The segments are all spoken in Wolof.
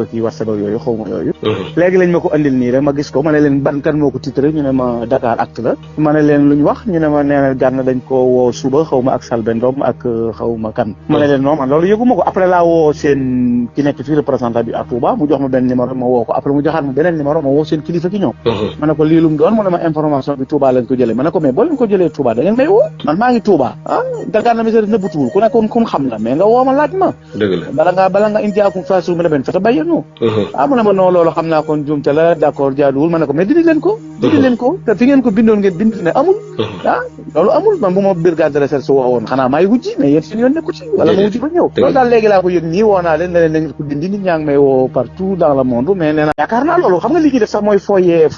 kii WhatsApp ak yooyu xaw ma yooyu léegi lañ ma ko andil nii rek ma gis ko ma ne leen ban kan moo ko titré ñu ne ma Dakar Actu la ma ne leen lu ñu wax ñu ne ma nee na Gana dañ ko woo suba xaw ma ak Selbé Ndom ak xaw ma kan ma ne leen non man loolu yëgu ma ko après laa woo seen ki nekk fii représentant bi à Touba mu jox ma benn numéro ma woo ko après mu joxaat ma beneen numéro ma woo seen kilifa ki ñoom ma ne ko lii lu mu doon mu ne ma information bi Touba lañ ko jëlee ma ne ko mais boo leen ko jëlee Touba da ngeen may woo man maa ngi Touba Gana Messere nëbbutuwul ku nekkoon kum xam la mais nga woo ma laaj ma bala nga indi akum fasu mu ne benn feta bàyyi ñu mu ne ma non loolu xam naa kon juumte la d'accord jaaduwul ma ne ko mais dindi leen ko te fi ngeen ko bindoon ngeen bind ne amul loolu amul man bu ma brigade de recherche woo woon xanaa maay wujji mais yéen seen yoon nekku ci wala ma wujji ba ñëw loolu daal léegi laa ko yëg nii woo naa leen ne leen nañ ko dindi nit ñaa ngi may woo partout dans le monde mais nee na yaakaar naa loolu xam nga li ñuy def sax mooy fooyee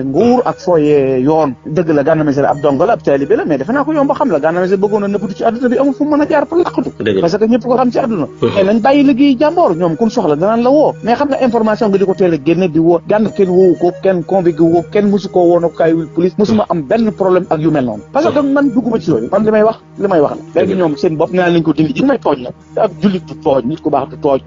nguur ak fooyee yoon dëgg la Gana Messere ab dongo la ab taalibe la mais defe naa ko yomb xam la Gana Messere bëggoon na nëbbatu ci àdduna bi amul fu mu mën a jaar pour laqatu parce que ñëpp ko xam ci àdduna mais nañ bàyyi liggéey jàmboor ñoom kun soxla danaan la woo mais xam nga information nga di ko teel a génne di woo Gana kenn woowu ko kenn convoqué woo kenn mosu koo woo na ko kaay police mosuma am benn problème ak yu mel noonu parce que man dugguma ci yooyu man li may wax la léegi ñoom seen bopp naa lañ ko dindi ji may tooñ la ak jullit du tooñ nit ku baax du tooñ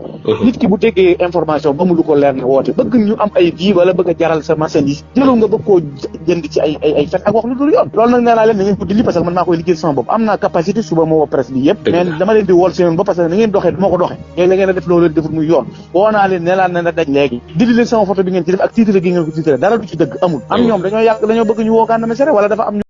nit ki bu déggee information ba mu lu ko leer ne woote bëgg ñu am ay vie wala bëgg a jaral sa marchandise jëlul nga bëgg koo jënd ci ay fen ak wax lu dul yoon loolu nag nee naa leen na ngeen ko dindi parce que man maa koy liggéey sama bopp am naa capacité suba ma woo presse bi yëpp mais dama leen di wool seen bopp parce que na ngeen doxee du ma ko doxee léegi la ngeen a def loolu leen defut muy yoon woo naa leen ne laa ne na daj léegi dindi leen sama photo bi ngeen ci def ak titre gi ngeen ko titre dara du ci dëgg amul am ñoom dañoo bëgg ñu woo Gana Messere wala dafa am